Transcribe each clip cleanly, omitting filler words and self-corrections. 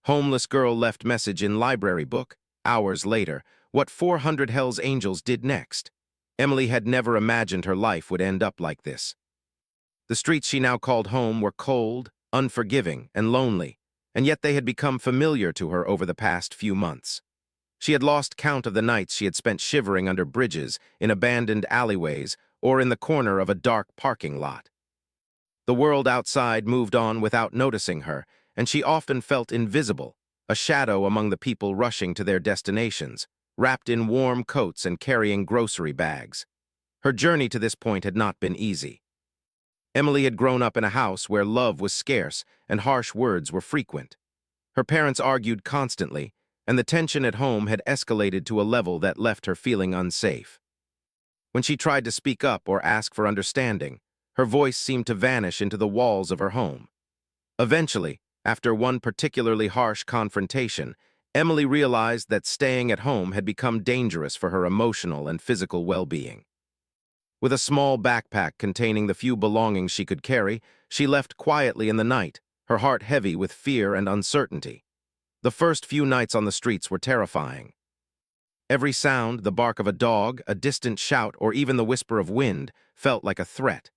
Homeless girl left message in library book. Hours later, what 400 Hell's Angels did next. Emily had never imagined her life would end up like this. The streets she now called home were cold, unforgiving, and lonely, and yet they had become familiar to her over the past few months. She had lost count of the nights she had spent shivering under bridges, in abandoned alleyways, or in the corner of a dark parking lot. The world outside moved on without noticing her, and she often felt invisible, a shadow among the people rushing to their destinations, wrapped in warm coats and carrying grocery bags. Her journey to this point had not been easy. Emily had grown up in a house where love was scarce and harsh words were frequent. Her parents argued constantly, and the tension at home had escalated to a level that left her feeling unsafe. When she tried to speak up or ask for understanding, her voice seemed to vanish into the walls of her home. Eventually, after one particularly harsh confrontation, Emily realized that staying at home had become dangerous for her emotional and physical well-being. With a small backpack containing the few belongings she could carry, she left quietly in the night, her heart heavy with fear and uncertainty. The first few nights on the streets were terrifying. Every sound, the bark of a dog, a distant shout, or even the whisper of wind, felt like a threat.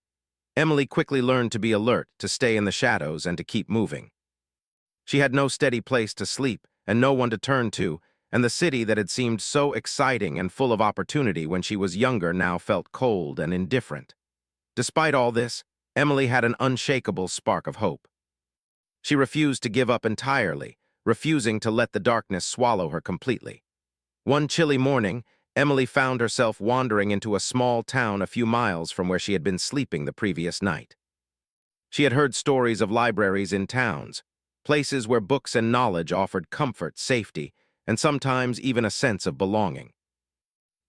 Emily quickly learned to be alert, to stay in the shadows, and to keep moving. She had no steady place to sleep, and no one to turn to, and the city that had seemed so exciting and full of opportunity when she was younger now felt cold and indifferent. Despite all this, Emily had an unshakable spark of hope. She refused to give up entirely, refusing to let the darkness swallow her completely. One chilly morning, Emily found herself wandering into a small town a few miles from where she had been sleeping the previous night. She had heard stories of libraries in towns, places where books and knowledge offered comfort, safety, and sometimes even a sense of belonging.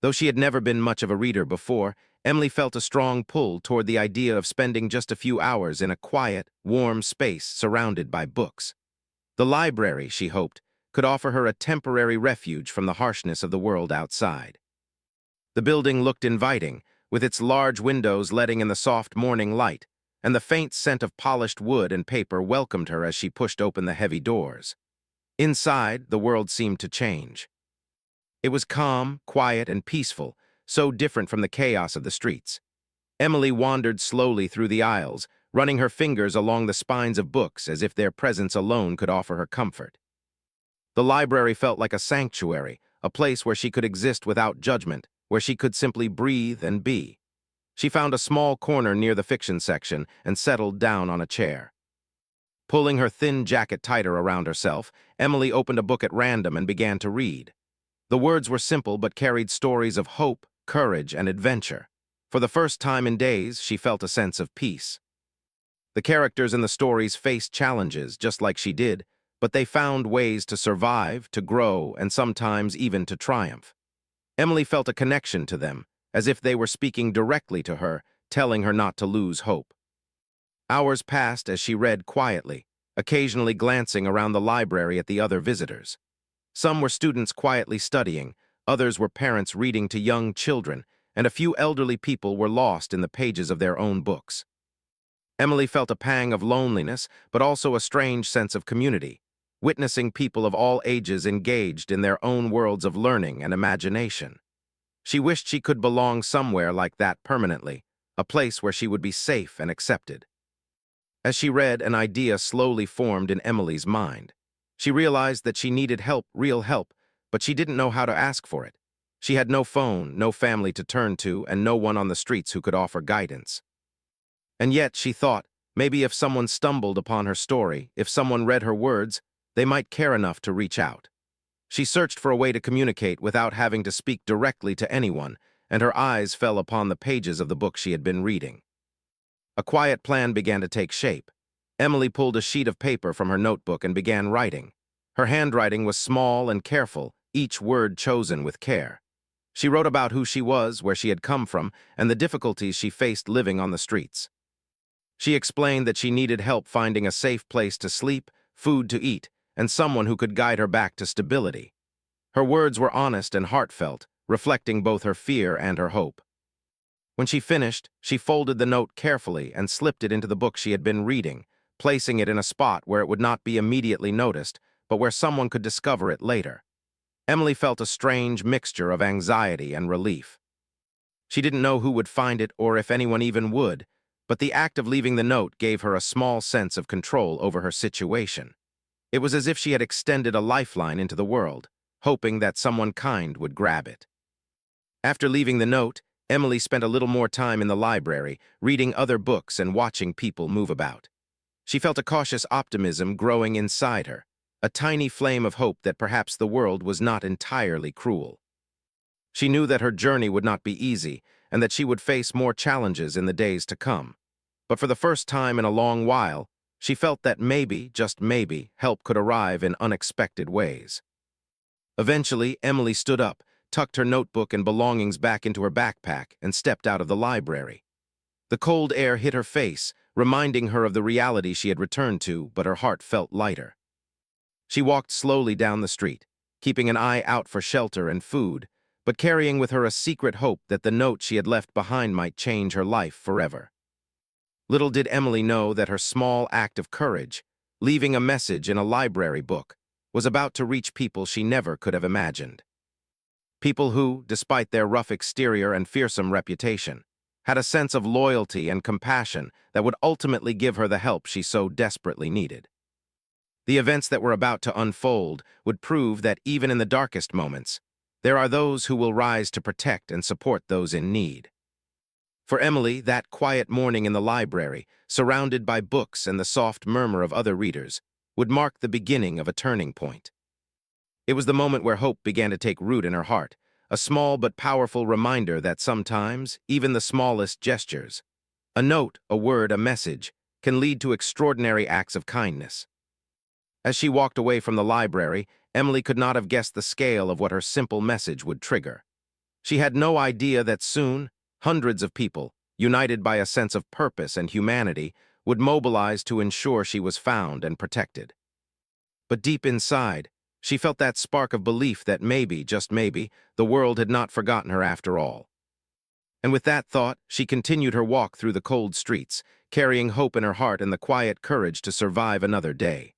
Though she had never been much of a reader before, Emily felt a strong pull toward the idea of spending just a few hours in a quiet, warm space surrounded by books. The library, she hoped, could offer her a temporary refuge from the harshness of the world outside. The building looked inviting, with its large windows letting in the soft morning light, and the faint scent of polished wood and paper welcomed her as she pushed open the heavy doors. Inside, the world seemed to change. It was calm, quiet, and peaceful, so different from the chaos of the streets. Emily wandered slowly through the aisles, running her fingers along the spines of books as if their presence alone could offer her comfort. The library felt like a sanctuary, a place where she could exist without judgment, where she could simply breathe and be. She found a small corner near the fiction section and settled down on a chair. Pulling her thin jacket tighter around herself, Emily opened a book at random and began to read. The words were simple but carried stories of hope, courage, and adventure. For the first time in days, she felt a sense of peace. The characters in the stories faced challenges, just like she did, but they found ways to survive, to grow, and sometimes even to triumph. Emily felt a connection to them, as if they were speaking directly to her, telling her not to lose hope. Hours passed as she read quietly, occasionally glancing around the library at the other visitors. Some were students quietly studying, others were parents reading to young children, and a few elderly people were lost in the pages of their own books. Emily felt a pang of loneliness, but also a strange sense of community, witnessing people of all ages engaged in their own worlds of learning and imagination. She wished she could belong somewhere like that permanently, a place where she would be safe and accepted. As she read, an idea slowly formed in Emily's mind. She realized that she needed help, real help, but she didn't know how to ask for it. She had no phone, no family to turn to, and no one on the streets who could offer guidance. And yet, she thought, maybe if someone stumbled upon her story, if someone read her words, they might care enough to reach out. She searched for a way to communicate without having to speak directly to anyone, and her eyes fell upon the pages of the book she had been reading. A quiet plan began to take shape. Emily pulled a sheet of paper from her notebook and began writing. Her handwriting was small and careful, each word chosen with care. She wrote about who she was, where she had come from, and the difficulties she faced living on the streets. She explained that she needed help finding a safe place to sleep, food to eat, and someone who could guide her back to stability. Her words were honest and heartfelt, reflecting both her fear and her hope. When she finished, she folded the note carefully and slipped it into the book she had been reading, placing it in a spot where it would not be immediately noticed, but where someone could discover it later. Emily felt a strange mixture of anxiety and relief. She didn't know who would find it or if anyone even would, but the act of leaving the note gave her a small sense of control over her situation. It was as if she had extended a lifeline into the world, hoping that someone kind would grab it. After leaving the note, Emily spent a little more time in the library, reading other books and watching people move about. She felt a cautious optimism growing inside her, a tiny flame of hope that perhaps the world was not entirely cruel. She knew that her journey would not be easy and that she would face more challenges in the days to come. But for the first time in a long while, she felt that maybe, just maybe, help could arrive in unexpected ways. Eventually, Emily stood up, tucked her notebook and belongings back into her backpack, and stepped out of the library. The cold air hit her face, reminding her of the reality she had returned to, but her heart felt lighter. She walked slowly down the street, keeping an eye out for shelter and food, but carrying with her a secret hope that the note she had left behind might change her life forever. Little did Emily know that her small act of courage, leaving a message in a library book, was about to reach people she never could have imagined. People who, despite their rough exterior and fearsome reputation, had a sense of loyalty and compassion that would ultimately give her the help she so desperately needed. The events that were about to unfold would prove that even in the darkest moments, there are those who will rise to protect and support those in need. For Emily, that quiet morning in the library, surrounded by books and the soft murmur of other readers, would mark the beginning of a turning point. It was the moment where hope began to take root in her heart, a small but powerful reminder that sometimes, even the smallest gestures, a note, a word, a message, can lead to extraordinary acts of kindness. As she walked away from the library, Emily could not have guessed the scale of what her simple message would trigger. She had no idea that soon, hundreds of people, united by a sense of purpose and humanity, would mobilize to ensure she was found and protected. But deep inside, she felt that spark of belief that maybe, just maybe, the world had not forgotten her after all. And with that thought, she continued her walk through the cold streets, carrying hope in her heart and the quiet courage to survive another day.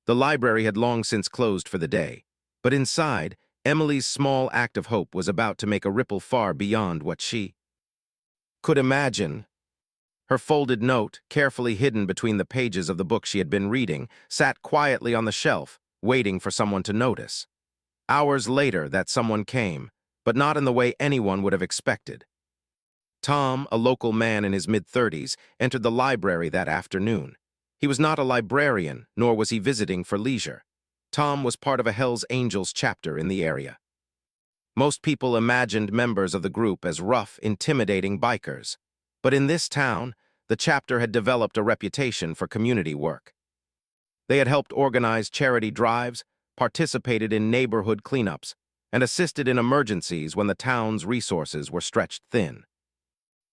The library had long since closed for the day, but inside, Emily's small act of hope was about to make a ripple far beyond what she could imagine. Her folded note, carefully hidden between the pages of the book she had been reading, sat quietly on the shelf, waiting for someone to notice. Hours later, that someone came, but not in the way anyone would have expected. Tom, a local man in his mid-30s, entered the library that afternoon. He was not a librarian, nor was he visiting for leisure. Tom was part of a Hells Angels chapter in the area. Most people imagined members of the group as rough, intimidating bikers. But in this town, the chapter had developed a reputation for community work. They had helped organize charity drives, participated in neighborhood cleanups, and assisted in emergencies when the town's resources were stretched thin.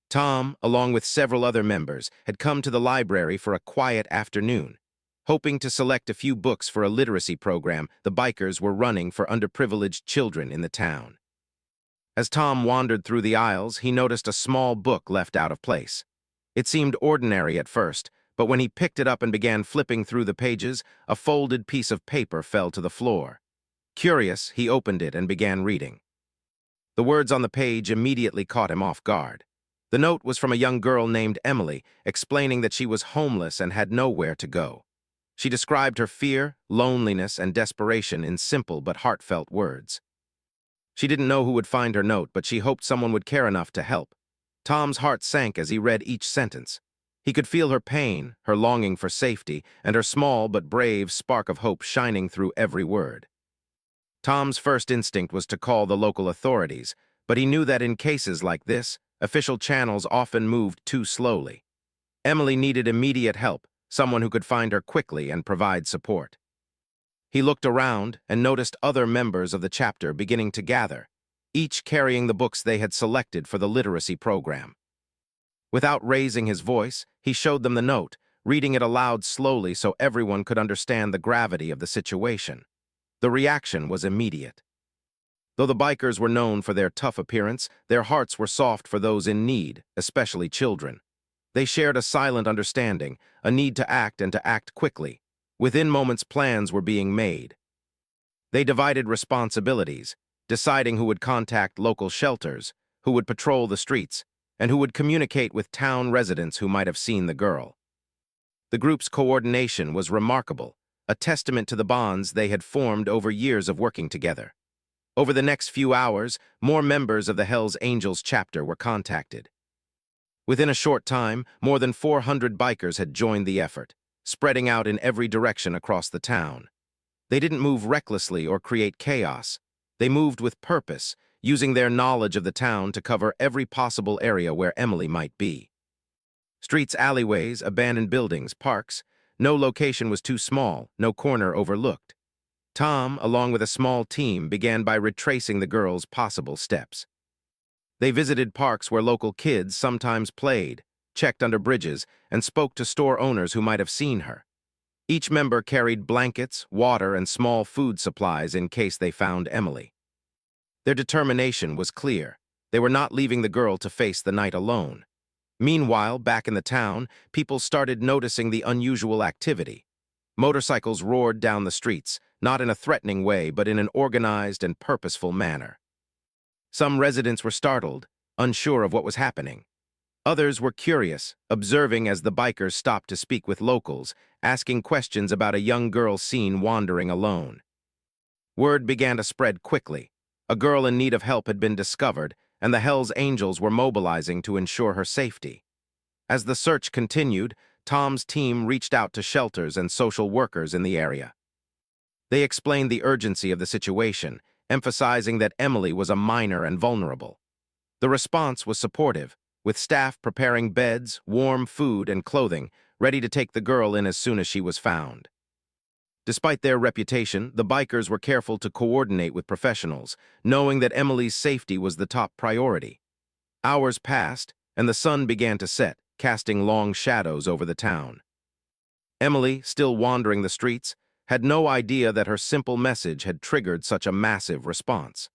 Tom, along with several other members, had come to the library for a quiet afternoon, hoping to select a few books for a literacy program the bikers were running for underprivileged children in the town. As Tom wandered through the aisles, he noticed a small book left out of place. It seemed ordinary at first, but when he picked it up and began flipping through the pages, a folded piece of paper fell to the floor. Curious, he opened it and began reading. The words on the page immediately caught him off guard. The note was from a young girl named Emily, explaining that she was homeless and had nowhere to go. She described her fear, loneliness, and desperation in simple but heartfelt words. She didn't know who would find her note, but she hoped someone would care enough to help. Tom's heart sank as he read each sentence. He could feel her pain, her longing for safety, and her small but brave spark of hope shining through every word. Tom's first instinct was to call the local authorities, but he knew that in cases like this, official channels often moved too slowly. Emily needed immediate help, someone who could find her quickly and provide support. He looked around and noticed other members of the chapter beginning to gather, each carrying the books they had selected for the literacy program. Without raising his voice, he showed them the note, reading it aloud slowly so everyone could understand the gravity of the situation. The reaction was immediate. Though the bikers were known for their tough appearance, their hearts were soft for those in need, especially children. They shared a silent understanding, a need to act and to act quickly. Within moments, plans were being made. They divided responsibilities, deciding who would contact local shelters, who would patrol the streets, and who would communicate with town residents who might have seen the girl. The group's coordination was remarkable, a testament to the bonds they had formed over years of working together. Over the next few hours, more members of the Hells Angels chapter were contacted. Within a short time, more than 400 bikers had joined the effort, spreading out in every direction across the town. They didn't move recklessly or create chaos. They moved with purpose, using their knowledge of the town to cover every possible area where Emily might be. Streets, alleyways, abandoned buildings, parks. No location was too small, no corner overlooked. Tom, along with a small team, began by retracing the girl's possible steps. They visited parks where local kids sometimes played, checked under bridges, and spoke to store owners who might have seen her. Each member carried blankets, water, and small food supplies in case they found Emily. Their determination was clear. They were not leaving the girl to face the night alone. Meanwhile, back in the town, people started noticing the unusual activity. Motorcycles roared down the streets, not in a threatening way, but in an organized and purposeful manner. Some residents were startled, unsure of what was happening. Others were curious, observing as the bikers stopped to speak with locals, asking questions about a young girl seen wandering alone. Word began to spread quickly. A girl in need of help had been discovered, and the Hells Angels were mobilizing to ensure her safety. As the search continued, Tom's team reached out to shelters and social workers in the area. They explained the urgency of the situation, emphasizing that Emily was a minor and vulnerable. The response was supportive, with staff preparing beds, warm food, and clothing, ready to take the girl in as soon as she was found. Despite their reputation, the bikers were careful to coordinate with professionals, knowing that Emily's safety was the top priority. Hours passed, and the sun began to set, casting long shadows over the town. Emily, still wandering the streets, had no idea that her simple message had triggered such a massive response.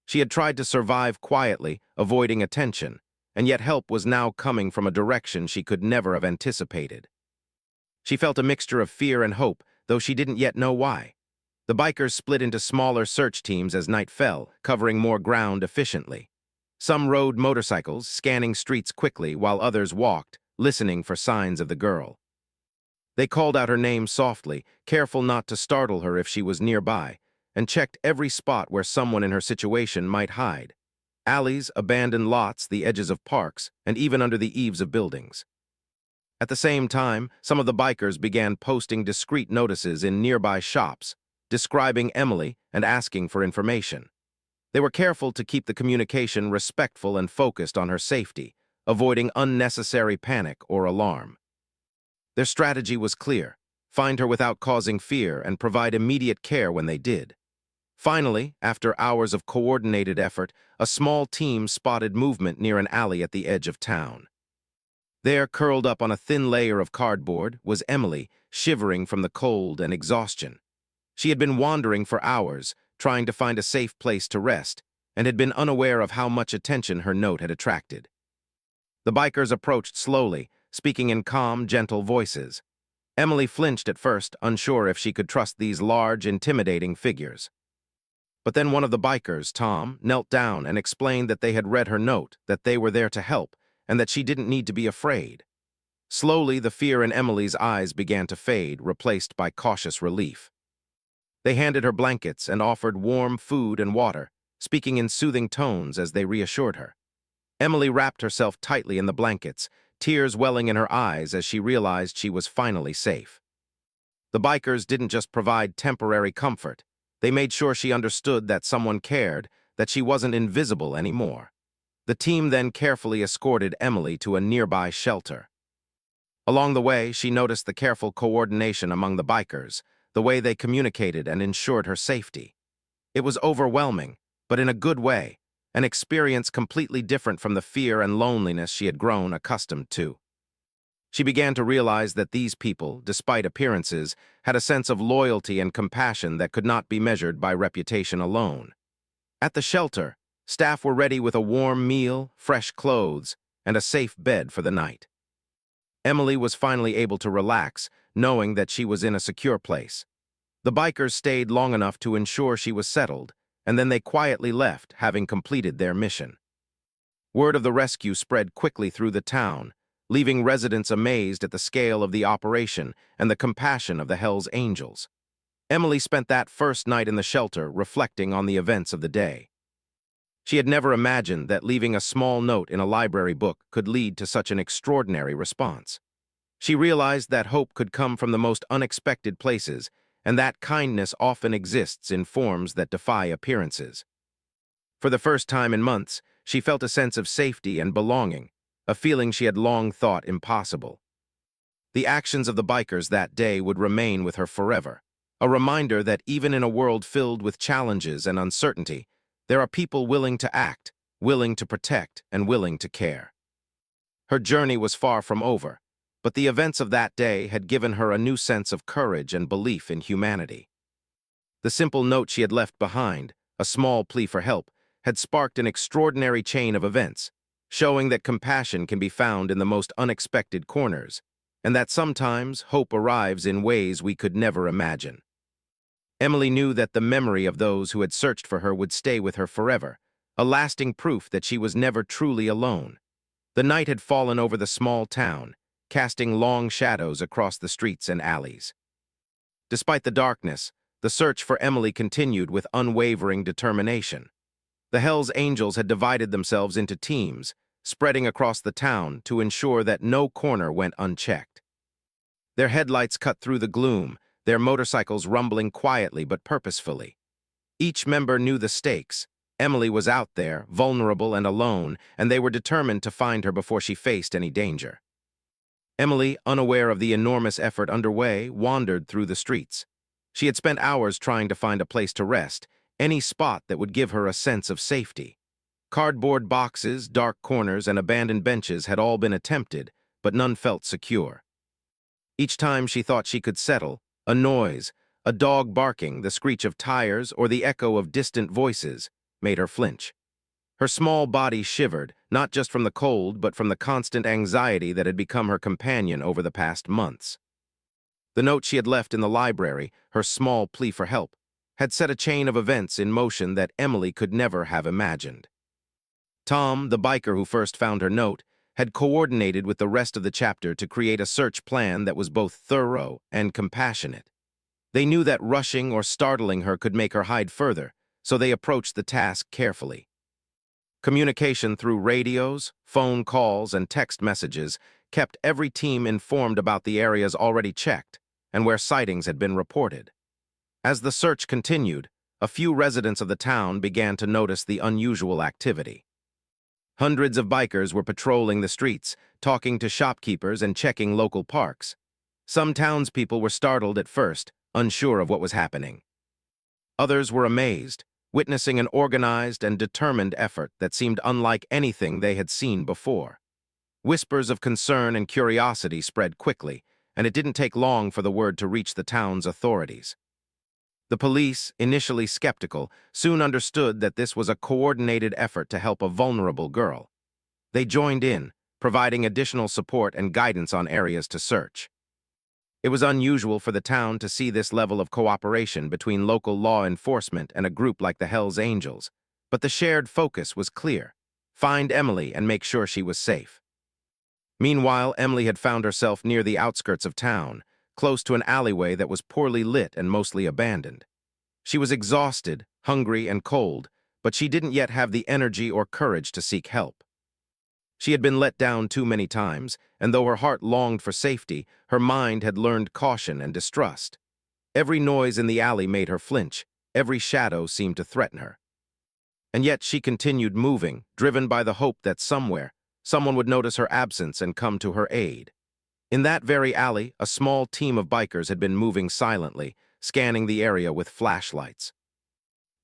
She had tried to survive quietly, avoiding attention, and yet help was now coming from a direction she could never have anticipated. She felt a mixture of fear and hope, though she didn't yet know why. The bikers split into smaller search teams as night fell, covering more ground efficiently. Some rode motorcycles, scanning streets quickly, while others walked, listening for signs of the girl. They called out her name softly, careful not to startle her if she was nearby, and checked every spot where someone in her situation might hide. Alleys, abandoned lots, the edges of parks, and even under the eaves of buildings. At the same time, some of the bikers began posting discreet notices in nearby shops, describing Emily and asking for information. They were careful to keep the communication respectful and focused on her safety, avoiding unnecessary panic or alarm. Their strategy was clear: find her without causing fear and provide immediate care when they did. Finally, after hours of coordinated effort, a small team spotted movement near an alley at the edge of town. There, curled up on a thin layer of cardboard, was Emily, shivering from the cold and exhaustion. She had been wandering for hours, trying to find a safe place to rest, and had been unaware of how much attention her note had attracted. The bikers approached slowly, speaking in calm, gentle voices. Emily flinched at first, unsure if she could trust these large, intimidating figures. But then one of the bikers, Tom, knelt down and explained that they had read her note, that they were there to help, and that she didn't need to be afraid. Slowly, the fear in Emily's eyes began to fade, replaced by cautious relief. They handed her blankets and offered warm food and water, speaking in soothing tones as they reassured her. Emily wrapped herself tightly in the blankets, tears welling in her eyes as she realized she was finally safe. The bikers didn't just provide temporary comfort. They made sure she understood that someone cared, that she wasn't invisible anymore. The team then carefully escorted Emily to a nearby shelter. Along the way, she noticed the careful coordination among the bikers, the way they communicated and ensured her safety. It was overwhelming, but in a good way, an experience completely different from the fear and loneliness she had grown accustomed to. She began to realize that these people, despite appearances, had a sense of loyalty and compassion that could not be measured by reputation alone. At the shelter, staff were ready with a warm meal, fresh clothes, and a safe bed for the night. Emily was finally able to relax, knowing that she was in a secure place. The bikers stayed long enough to ensure she was settled, and then they quietly left, having completed their mission. Word of the rescue spread quickly through the town, leaving residents amazed at the scale of the operation and the compassion of the Hells Angels. Emily spent that first night in the shelter reflecting on the events of the day. She had never imagined that leaving a small note in a library book could lead to such an extraordinary response. She realized that hope could come from the most unexpected places, and that kindness often exists in forms that defy appearances. For the first time in months, she felt a sense of safety and belonging, a feeling she had long thought impossible. The actions of the bikers that day would remain with her forever, a reminder that even in a world filled with challenges and uncertainty, there are people willing to act, willing to protect, and willing to care. Her journey was far from over, but the events of that day had given her a new sense of courage and belief in humanity. The simple note she had left behind, a small plea for help, had sparked an extraordinary chain of events, showing that compassion can be found in the most unexpected corners, and that sometimes hope arrives in ways we could never imagine. Emily knew that the memory of those who had searched for her would stay with her forever, a lasting proof that she was never truly alone. The night had fallen over the small town, casting long shadows across the streets and alleys. Despite the darkness, the search for Emily continued with unwavering determination. The Hells Angels had divided themselves into teams, spreading across the town to ensure that no corner went unchecked. Their headlights cut through the gloom, their motorcycles rumbling quietly but purposefully. Each member knew the stakes. Emily was out there, vulnerable and alone, and they were determined to find her before she faced any danger. Emily, unaware of the enormous effort underway, wandered through the streets. She had spent hours trying to find a place to rest, any spot that would give her a sense of safety. Cardboard boxes, dark corners, and abandoned benches had all been attempted, but none felt secure. Each time she thought she could settle, a noise, a dog barking, the screech of tires, or the echo of distant voices, made her flinch. Her small body shivered, not just from the cold, but from the constant anxiety that had become her companion over the past months. The note she had left in the library, her small plea for help, had set a chain of events in motion that Emily could never have imagined. Tom, the biker who first found her note, had coordinated with the rest of the chapter to create a search plan that was both thorough and compassionate. They knew that rushing or startling her could make her hide further, so they approached the task carefully. Communication through radios, phone calls, and text messages kept every team informed about the areas already checked and where sightings had been reported. As the search continued, a few residents of the town began to notice the unusual activity. Hundreds of bikers were patrolling the streets, talking to shopkeepers and checking local parks. Some townspeople were startled at first, unsure of what was happening. Others were amazed, witnessing an organized and determined effort that seemed unlike anything they had seen before. Whispers of concern and curiosity spread quickly, and it didn't take long for the word to reach the town's authorities. The police, initially skeptical, soon understood that this was a coordinated effort to help a vulnerable girl. They joined in, providing additional support and guidance on areas to search. It was unusual for the town to see this level of cooperation between local law enforcement and a group like the Hells Angels, but the shared focus was clear: find Emily and make sure she was safe. Meanwhile, Emily had found herself near the outskirts of town, close to an alleyway that was poorly lit and mostly abandoned. She was exhausted, hungry, and cold, but she didn't yet have the energy or courage to seek help. She had been let down too many times, and though her heart longed for safety, her mind had learned caution and distrust. Every noise in the alley made her flinch, every shadow seemed to threaten her. And yet she continued moving, driven by the hope that somewhere, someone would notice her absence and come to her aid. In that very alley, a small team of bikers had been moving silently, scanning the area with flashlights.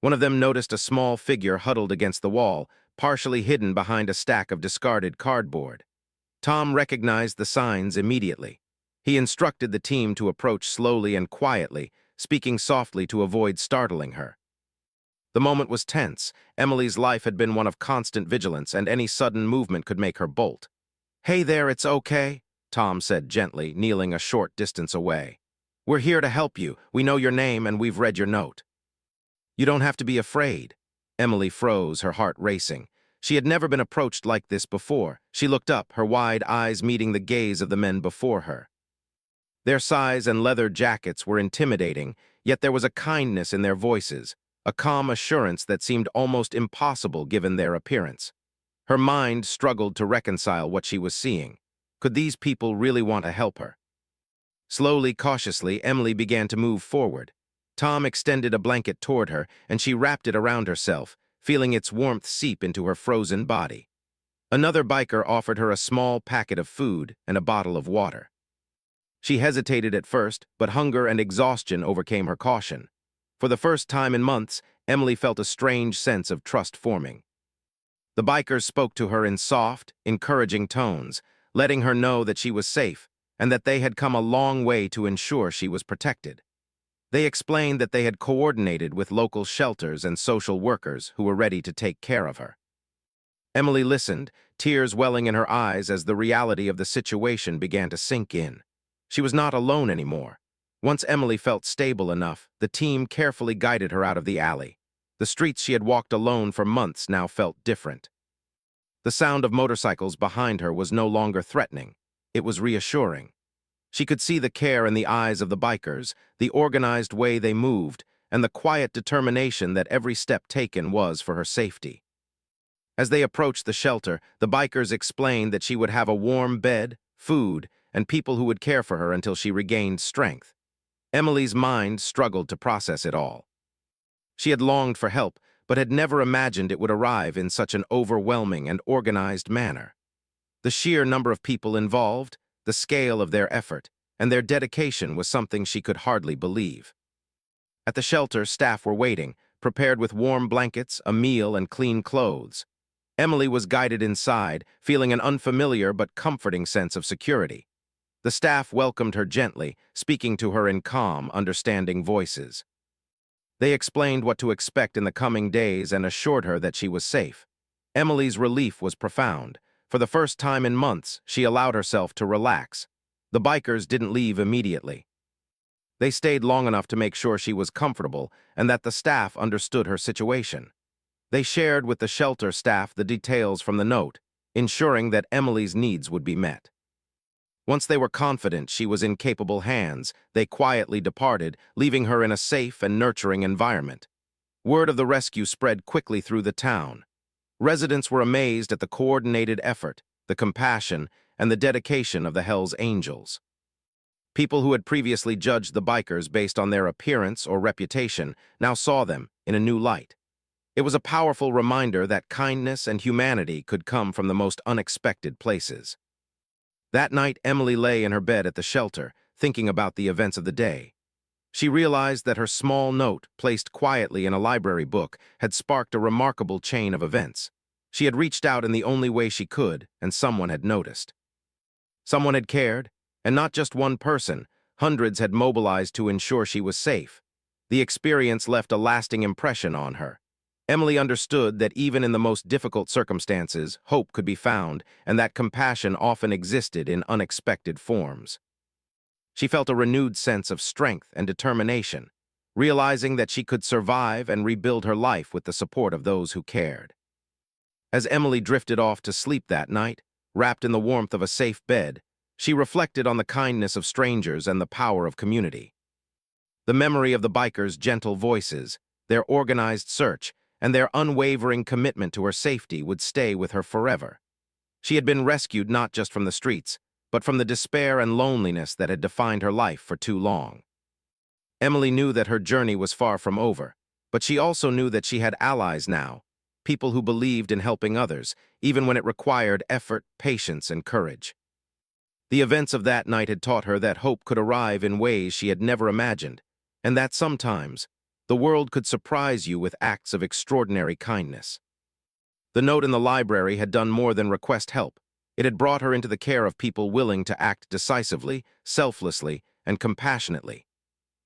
One of them noticed a small figure huddled against the wall, partially hidden behind a stack of discarded cardboard. Tom recognized the signs immediately. He instructed the team to approach slowly and quietly, speaking softly to avoid startling her. The moment was tense. Emily's life had been one of constant vigilance, and any sudden movement could make her bolt. "Hey there, it's okay," Tom said gently, kneeling a short distance away. "We're here to help you. We know your name and we've read your note." "You don't have to be afraid." Emily froze, her heart racing. She had never been approached like this before. She looked up, her wide eyes meeting the gaze of the men before her. Their size and leather jackets were intimidating, yet there was a kindness in their voices, a calm assurance that seemed almost impossible given their appearance. Her mind struggled to reconcile what she was seeing. Could these people really want to help her? Slowly, cautiously, Emily began to move forward. Tom extended a blanket toward her, and she wrapped it around herself, feeling its warmth seep into her frozen body. Another biker offered her a small packet of food and a bottle of water. She hesitated at first, but hunger and exhaustion overcame her caution. For the first time in months, Emily felt a strange sense of trust forming. The bikers spoke to her in soft, encouraging tones, letting her know that she was safe and that they had come a long way to ensure she was protected. They explained that they had coordinated with local shelters and social workers who were ready to take care of her. Emily listened, tears welling in her eyes as the reality of the situation began to sink in. She was not alone anymore. Once Emily felt stable enough, the team carefully guided her out of the alley. The streets she had walked alone for months now felt different. The sound of motorcycles behind her was no longer threatening. It was reassuring. She could see the care in the eyes of the bikers, the organized way they moved, and the quiet determination that every step taken was for her safety. As they approached the shelter, the bikers explained that she would have a warm bed, food, and people who would care for her until she regained strength. Emily's mind struggled to process it all. She had longed for help, but had never imagined it would arrive in such an overwhelming and organized manner. The sheer number of people involved, the scale of their effort, and their dedication was something she could hardly believe. At the shelter, staff were waiting, prepared with warm blankets, a meal, and clean clothes. Emily was guided inside, feeling an unfamiliar but comforting sense of security. The staff welcomed her gently, speaking to her in calm, understanding voices. They explained what to expect in the coming days and assured her that she was safe. Emily's relief was profound. For the first time in months, she allowed herself to relax. The bikers didn't leave immediately. They stayed long enough to make sure she was comfortable and that the staff understood her situation. They shared with the shelter staff the details from the note, ensuring that Emily's needs would be met. Once they were confident she was in capable hands, they quietly departed, leaving her in a safe and nurturing environment. Word of the rescue spread quickly through the town. Residents were amazed at the coordinated effort, the compassion, and the dedication of the Hells Angels. People who had previously judged the bikers based on their appearance or reputation now saw them in a new light. It was a powerful reminder that kindness and humanity could come from the most unexpected places. That night, Emily lay in her bed at the shelter, thinking about the events of the day. She realized that her small note, placed quietly in a library book, had sparked a remarkable chain of events. She had reached out in the only way she could, and someone had noticed. Someone had cared, and not just one person. Hundreds had mobilized to ensure she was safe. The experience left a lasting impression on her. Emily understood that even in the most difficult circumstances, hope could be found, and that compassion often existed in unexpected forms. She felt a renewed sense of strength and determination, realizing that she could survive and rebuild her life with the support of those who cared. As Emily drifted off to sleep that night, wrapped in the warmth of a safe bed, she reflected on the kindness of strangers and the power of community. The memory of the bikers' gentle voices, their organized search, and their unwavering commitment to her safety would stay with her forever. She had been rescued not just from the streets, but from the despair and loneliness that had defined her life for too long. Emily knew that her journey was far from over, but she also knew that she had allies now, people who believed in helping others, even when it required effort, patience, and courage. The events of that night had taught her that hope could arrive in ways she had never imagined, and that sometimes, the world could surprise you with acts of extraordinary kindness. The note in the library had done more than request help. It had brought her into the care of people willing to act decisively, selflessly, and compassionately.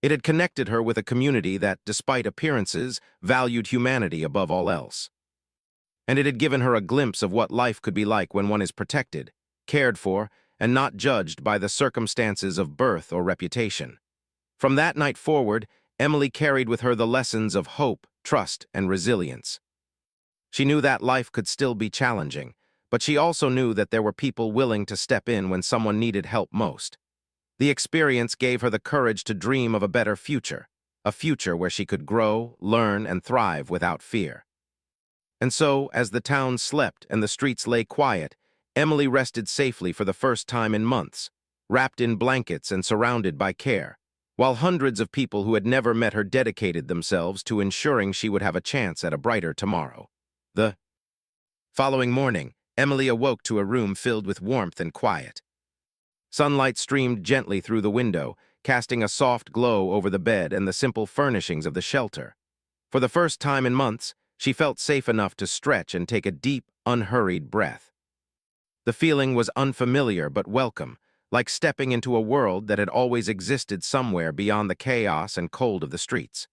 It had connected her with a community that, despite appearances, valued humanity above all else. And it had given her a glimpse of what life could be like when one is protected, cared for, and not judged by the circumstances of birth or reputation. From that night forward, Emily carried with her the lessons of hope, trust, and resilience. She knew that life could still be challenging, but she also knew that there were people willing to step in when someone needed help most. The experience gave her the courage to dream of a future where she could grow, learn, and thrive without fear. And so, as the town slept and the streets lay quiet, Emily rested safely for the first time in months, wrapped in blankets and surrounded by care, while hundreds of people who had never met her dedicated themselves to ensuring she would have a chance at a brighter tomorrow. The following morning, Emily awoke to a room filled with warmth and quiet. Sunlight streamed gently through the window, casting a soft glow over the bed and the simple furnishings of the shelter. For the first time in months, she felt safe enough to stretch and take a deep, unhurried breath. The feeling was unfamiliar but welcome, like stepping into a world that had always existed somewhere beyond the chaos and cold of the streets.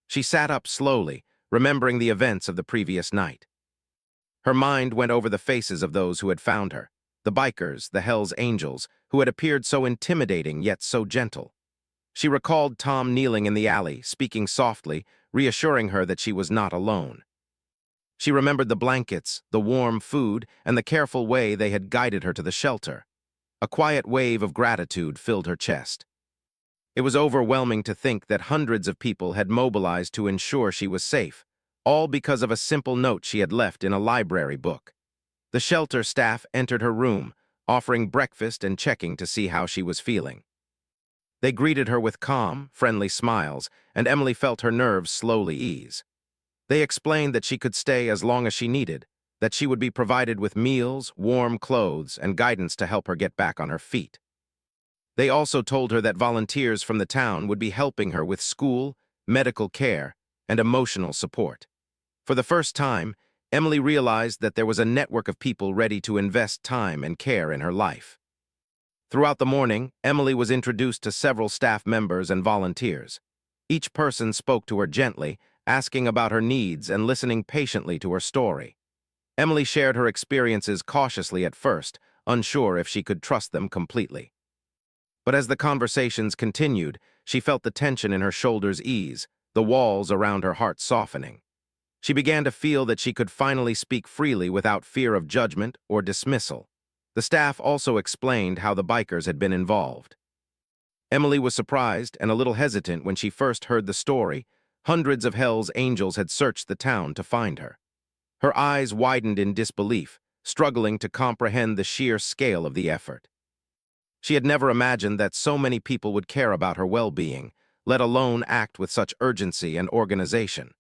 She sat up slowly, remembering the events of the previous night. Her mind went over the faces of those who had found her, the bikers, the Hell's Angels, who had appeared so intimidating yet so gentle. She recalled Tom kneeling in the alley, speaking softly, reassuring her that she was not alone. She remembered the blankets, the warm food, and the careful way they had guided her to the shelter. A quiet wave of gratitude filled her chest. It was overwhelming to think that hundreds of people had mobilized to ensure she was safe, all because of a simple note she had left in a library book. The shelter staff entered her room, offering breakfast and checking to see how she was feeling. They greeted her with calm, friendly smiles, and Emily felt her nerves slowly ease. They explained that she could stay as long as she needed, that she would be provided with meals, warm clothes, and guidance to help her get back on her feet. They also told her that volunteers from the town would be helping her with school, medical care, and emotional support. For the first time, Emily realized that there was a network of people ready to invest time and care in her life. Throughout the morning, Emily was introduced to several staff members and volunteers. Each person spoke to her gently, asking about her needs and listening patiently to her story. Emily shared her experiences cautiously at first, unsure if she could trust them completely. But as the conversations continued, she felt the tension in her shoulders ease, the walls around her heart softening. She began to feel that she could finally speak freely without fear of judgment or dismissal. The staff also explained how the bikers had been involved. Emily was surprised and a little hesitant when she first heard the story. Hundreds of Hell's Angels had searched the town to find her. Her eyes widened in disbelief, struggling to comprehend the sheer scale of the effort. She had never imagined that so many people would care about her well-being, let alone act with such urgency and organization.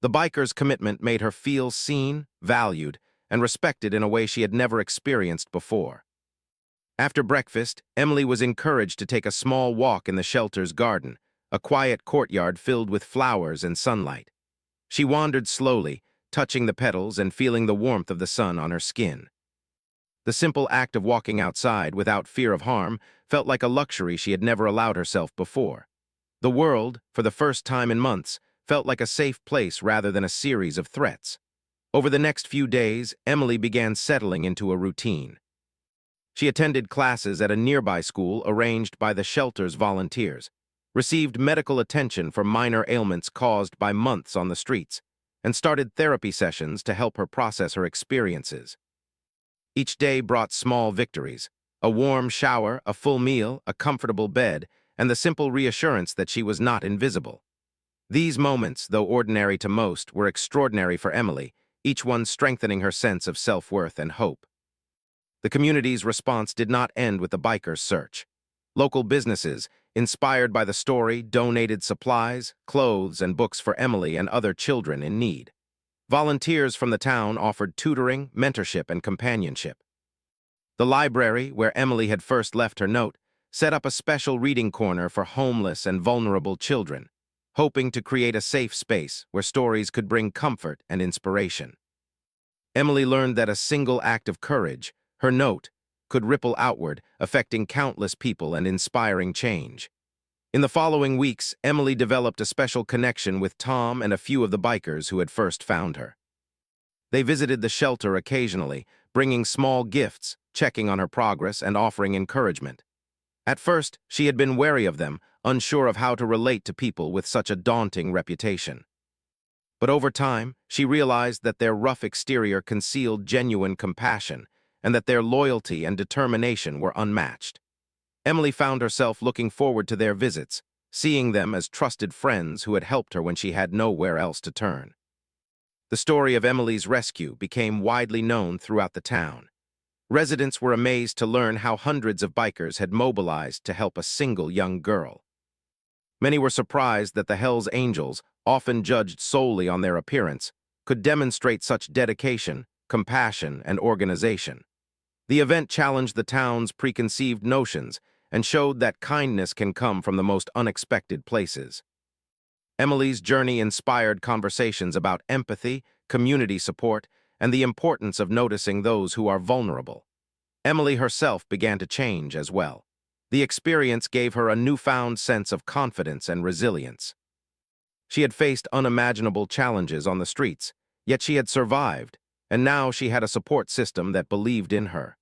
The bikers' commitment made her feel seen, valued, and respected in a way she had never experienced before. After breakfast, Emily was encouraged to take a small walk in the shelter's garden, a quiet courtyard filled with flowers and sunlight. She wandered slowly, touching the petals and feeling the warmth of the sun on her skin. The simple act of walking outside without fear of harm felt like a luxury she had never allowed herself before. The world, for the first time in months, felt like a safe place rather than a series of threats. Over the next few days, Emily began settling into a routine. She attended classes at a nearby school arranged by the shelter's volunteers, received medical attention for minor ailments caused by months on the streets, and started therapy sessions to help her process her experiences. Each day brought small victories: a warm shower, a full meal, a comfortable bed, and the simple reassurance that she was not invisible. These moments, though ordinary to most, were extraordinary for Emily, each one strengthening her sense of self-worth and hope. The community's response did not end with the bikers' search. Local businesses, inspired by the story, donated supplies, clothes, and books for Emily and other children in need. Volunteers from the town offered tutoring, mentorship, and companionship. The library, where Emily had first left her note, set up a special reading corner for homeless and vulnerable children, hoping to create a safe space where stories could bring comfort and inspiration. Emily learned that a single act of courage, her note, could ripple outward, affecting countless people and inspiring change. In the following weeks, Emily developed a special connection with Tom and a few of the bikers who had first found her. They visited the shelter occasionally, bringing small gifts, checking on her progress, and offering encouragement. At first, she had been wary of them, unsure of how to relate to people with such a daunting reputation. But over time, she realized that their rough exterior concealed genuine compassion and that their loyalty and determination were unmatched. Emily found herself looking forward to their visits, seeing them as trusted friends who had helped her when she had nowhere else to turn. The story of Emily's rescue became widely known throughout the town. Residents were amazed to learn how hundreds of bikers had mobilized to help a single young girl. Many were surprised that the Hells Angels, often judged solely on their appearance, could demonstrate such dedication, compassion, and organization. The event challenged the town's preconceived notions and showed that kindness can come from the most unexpected places. Emily's journey inspired conversations about empathy, community support, and the importance of noticing those who are vulnerable. Emily herself began to change as well. The experience gave her a newfound sense of confidence and resilience. She had faced unimaginable challenges on the streets, yet she had survived, and now she had a support system that believed in her.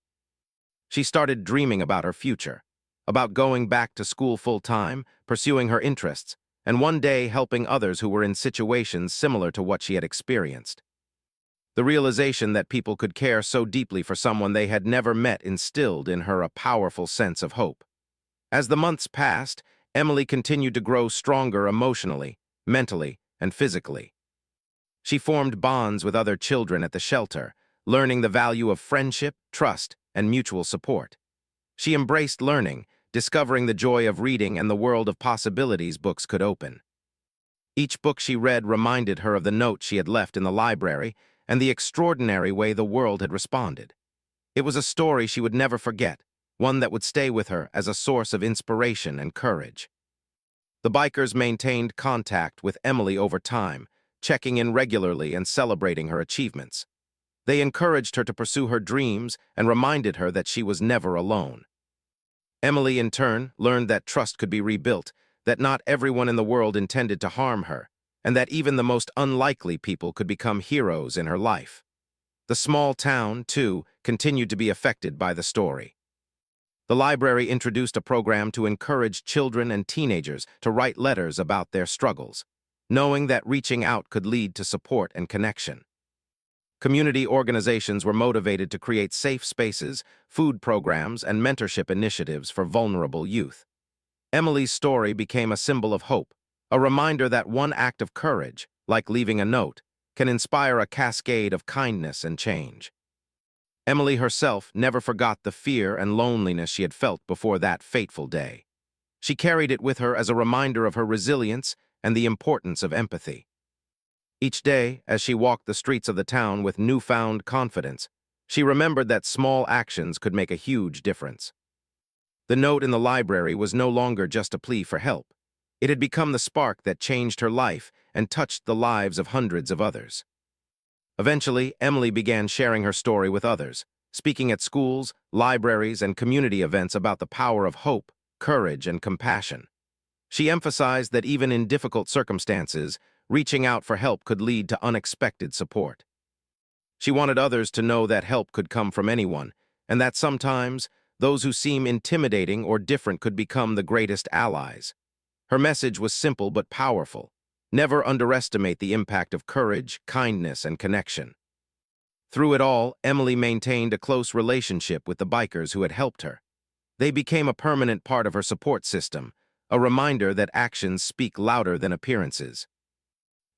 She started dreaming about her future, about going back to school full-time, pursuing her interests, and one day helping others who were in situations similar to what she had experienced. The realization that people could care so deeply for someone they had never met instilled in her a powerful sense of hope. As the months passed, Emily continued to grow stronger emotionally, mentally, and physically. She formed bonds with other children at the shelter, learning the value of friendship, trust, and mutual support. She embraced learning, discovering the joy of reading and the world of possibilities books could open. Each book she read reminded her of the note she had left in the library and the extraordinary way the world had responded. It was a story she would never forget, one that would stay with her as a source of inspiration and courage. The bikers maintained contact with Emily over time, checking in regularly and celebrating her achievements. They encouraged her to pursue her dreams and reminded her that she was never alone. Emily, in turn, learned that trust could be rebuilt, that not everyone in the world intended to harm her, and that even the most unlikely people could become heroes in her life. The small town, too, continued to be affected by the story. The library introduced a program to encourage children and teenagers to write letters about their struggles, knowing that reaching out could lead to support and connection. Community organizations were motivated to create safe spaces, food programs, and mentorship initiatives for vulnerable youth. Emily's story became a symbol of hope, a reminder that one act of courage, like leaving a note, can inspire a cascade of kindness and change. Emily herself never forgot the fear and loneliness she had felt before that fateful day. She carried it with her as a reminder of her resilience and the importance of empathy. Each day, as she walked the streets of the town with newfound confidence, she remembered that small actions could make a huge difference. The note in the library was no longer just a plea for help. It had become the spark that changed her life and touched the lives of hundreds of others. Eventually, Emily began sharing her story with others, speaking at schools, libraries, and community events about the power of hope, courage, and compassion. She emphasized that even in difficult circumstances, reaching out for help could lead to unexpected support. She wanted others to know that help could come from anyone, and that sometimes those who seem intimidating or different could become the greatest allies. Her message was simple but powerful. Never underestimate the impact of courage, kindness, and connection. Through it all, Emily maintained a close relationship with the bikers who had helped her. They became a permanent part of her support system, a reminder that actions speak louder than appearances.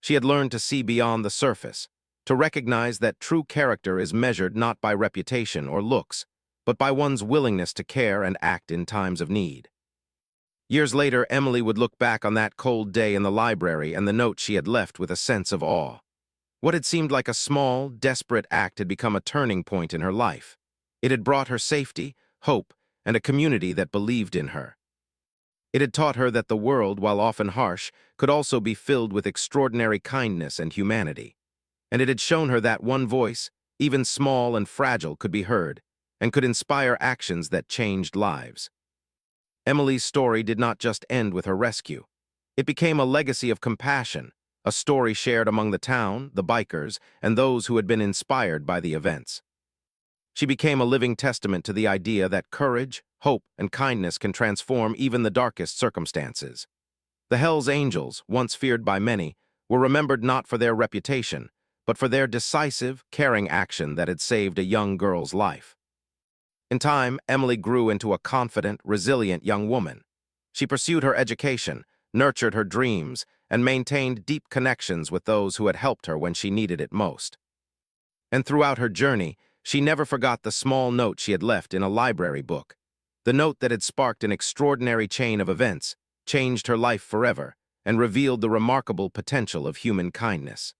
She had learned to see beyond the surface, to recognize that true character is measured not by reputation or looks, but by one's willingness to care and act in times of need. Years later, Emily would look back on that cold day in the library and the note she had left with a sense of awe. What had seemed like a small, desperate act had become a turning point in her life. It had brought her safety, hope, and a community that believed in her. It had taught her that the world, while often harsh, could also be filled with extraordinary kindness and humanity. And it had shown her that one voice, even small and fragile, could be heard, and could inspire actions that changed lives. Emily's story did not just end with her rescue. It became a legacy of compassion, a story shared among the town, the bikers, and those who had been inspired by the events. She became a living testament to the idea that courage, hope, and kindness can transform even the darkest circumstances. The Hells Angels, once feared by many, were remembered not for their reputation, but for their decisive, caring action that had saved a young girl's life. In time, Emily grew into a confident, resilient young woman. She pursued her education, nurtured her dreams, and maintained deep connections with those who had helped her when she needed it most. And throughout her journey, she never forgot the small note she had left in a library book. The note that had sparked an extraordinary chain of events, changed her life forever, and revealed the remarkable potential of human kindness.